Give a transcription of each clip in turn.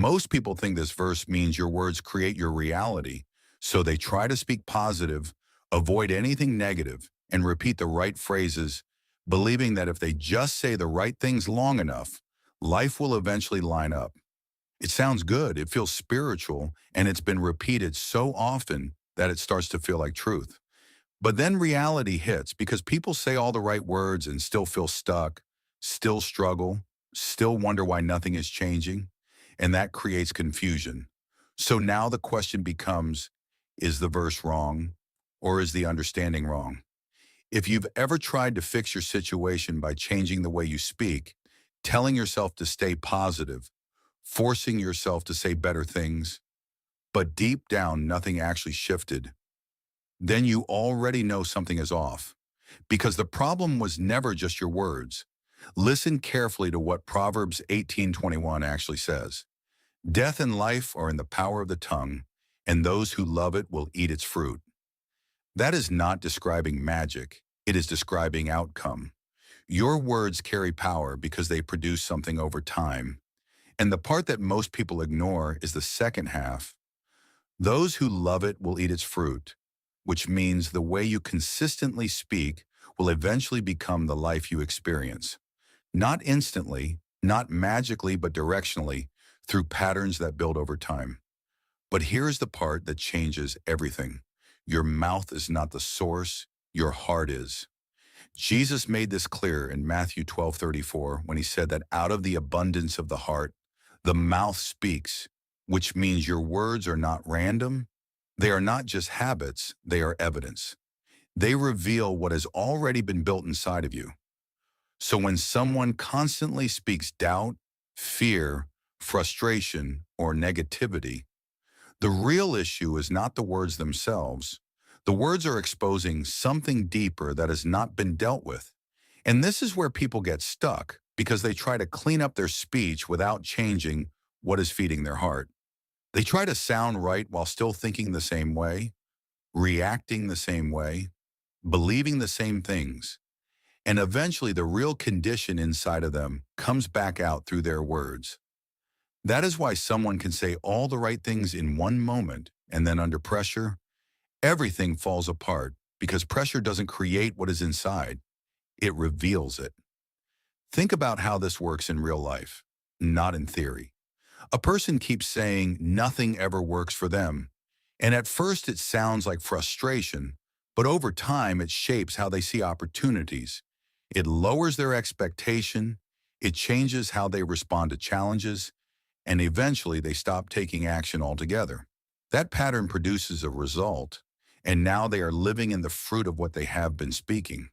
Most people think this verse means your words create your reality, so they try to speak positive, avoid anything negative, and repeat the right phrases, believing that if they just say the right things long enough, life will eventually line up. It sounds good, it feels spiritual, and it's been repeated so often that it starts to feel like truth. But then reality hits because people say all the right words and still feel stuck, still struggle, still wonder why nothing is changing, and that creates confusion. So now the question becomes, is the verse wrong or is the understanding wrong? If you've ever tried to fix your situation by changing the way you speak, telling yourself to stay positive, forcing yourself to say better things, but deep down nothing actually shifted, then you already know something is off. Because the problem was never just your words. Listen carefully to what Proverbs 18:21 actually says. Death and life are in the power of the tongue, and those who love it will eat its fruit. That is not describing magic, it is describing outcome. Your words carry power because they produce something over time. And the part that most people ignore is the second half. Those who love it will eat its fruit, which means the way you consistently speak will eventually become the life you experience. Not instantly, not magically, but directionally, through patterns that build over time. But here's the part that changes everything. Your mouth is not the source, your heart is. Jesus made this clear in Matthew 12:34 when he said that out of the abundance of the heart, the mouth speaks, which means your words are not random. They are not just habits, they are evidence. They reveal what has already been built inside of you. So when someone constantly speaks doubt, fear, frustration, or negativity, the real issue is not the words themselves. The words are exposing something deeper that has not been dealt with. And this is where people get stuck because they try to clean up their speech without changing what is feeding their heart. They try to sound right while still thinking the same way, reacting the same way, believing the same things. And eventually the real condition inside of them comes back out through their words. That is why someone can say all the right things in one moment and then under pressure, everything falls apart because pressure doesn't create what is inside, it reveals it. Think about how this works in real life, not in theory. A person keeps saying nothing ever works for them, and at first it sounds like frustration, but over time it shapes how they see opportunities. It lowers their expectation, it changes how they respond to challenges, and eventually they stop taking action altogether. That pattern produces a result, and now they are living in the fruit of what they have been speaking.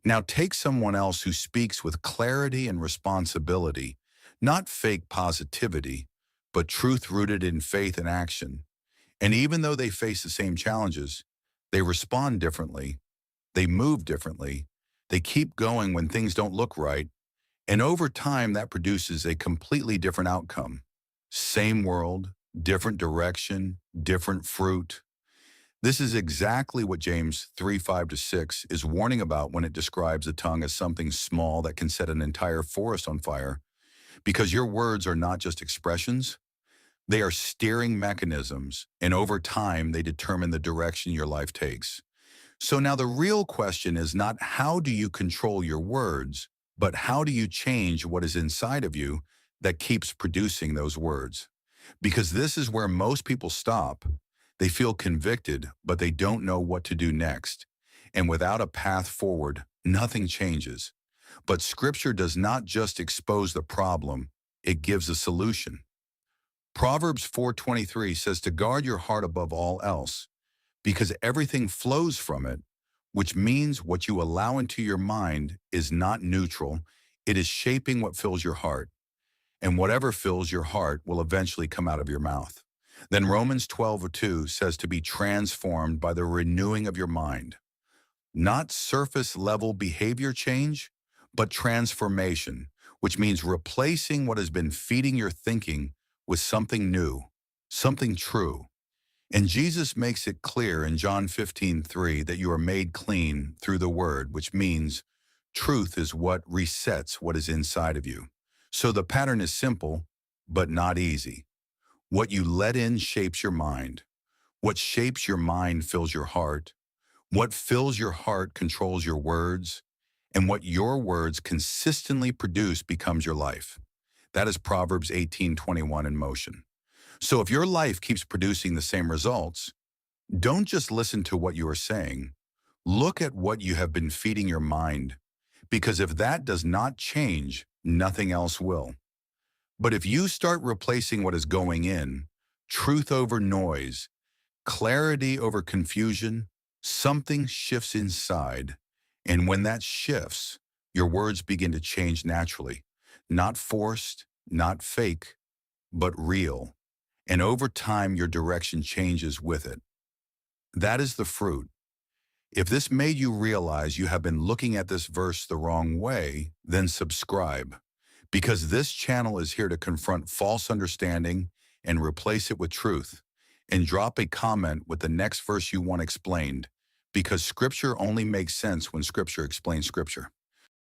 Now take someone else who speaks with clarity and responsibility, not fake positivity, but truth rooted in faith and action. And even though they face the same challenges, they respond differently, they move differently, they keep going when things don't look right, and over time that produces a completely different outcome. Same world, different direction, different fruit. This is exactly what James 3:5-6 is warning about when it describes the tongue as something small that can set an entire forest on fire. Because your words are not just expressions, they are steering mechanisms, and over time they determine the direction your life takes. So now the real question is not how do you control your words, but how do you change what is inside of you that keeps producing those words? Because this is where most people stop. They feel convicted, but they don't know what to do next. And without a path forward, nothing changes. But Scripture does not just expose the problem, it gives a solution. Proverbs 4:23 says to guard your heart above all else, because everything flows from it, which means what you allow into your mind is not neutral, it is shaping what fills your heart. And whatever fills your heart will eventually come out of your mouth. Then Romans 12:2 says to be transformed by the renewing of your mind. Not surface level behavior change, but transformation, which means replacing what has been feeding your thinking with something new, something true. And Jesus makes it clear in John 15:3 that you are made clean through the word, which means truth is what resets what is inside of you. So the pattern is simple. but not easy. What you let in shapes your mind. What shapes your mind fills your heart. What fills your heart controls your words. And what your words consistently produce becomes your life. That is Proverbs 18:21 in motion. So if your life keeps producing the same results, don't just listen to what you are saying. Look at what you have been feeding your mind, because if that does not change, nothing else will. But if you start replacing what is going in, truth over noise, clarity over confusion, something shifts inside. And when that shifts, your words begin to change naturally, not forced, not fake, but real. And over time, your direction changes with it. That is the fruit. If this made you realize you have been looking at this verse the wrong way, then subscribe, because this channel is here to confront false understanding and replace it with truth. And drop a comment with the next verse you want explained, because Scripture only makes sense when Scripture explains Scripture.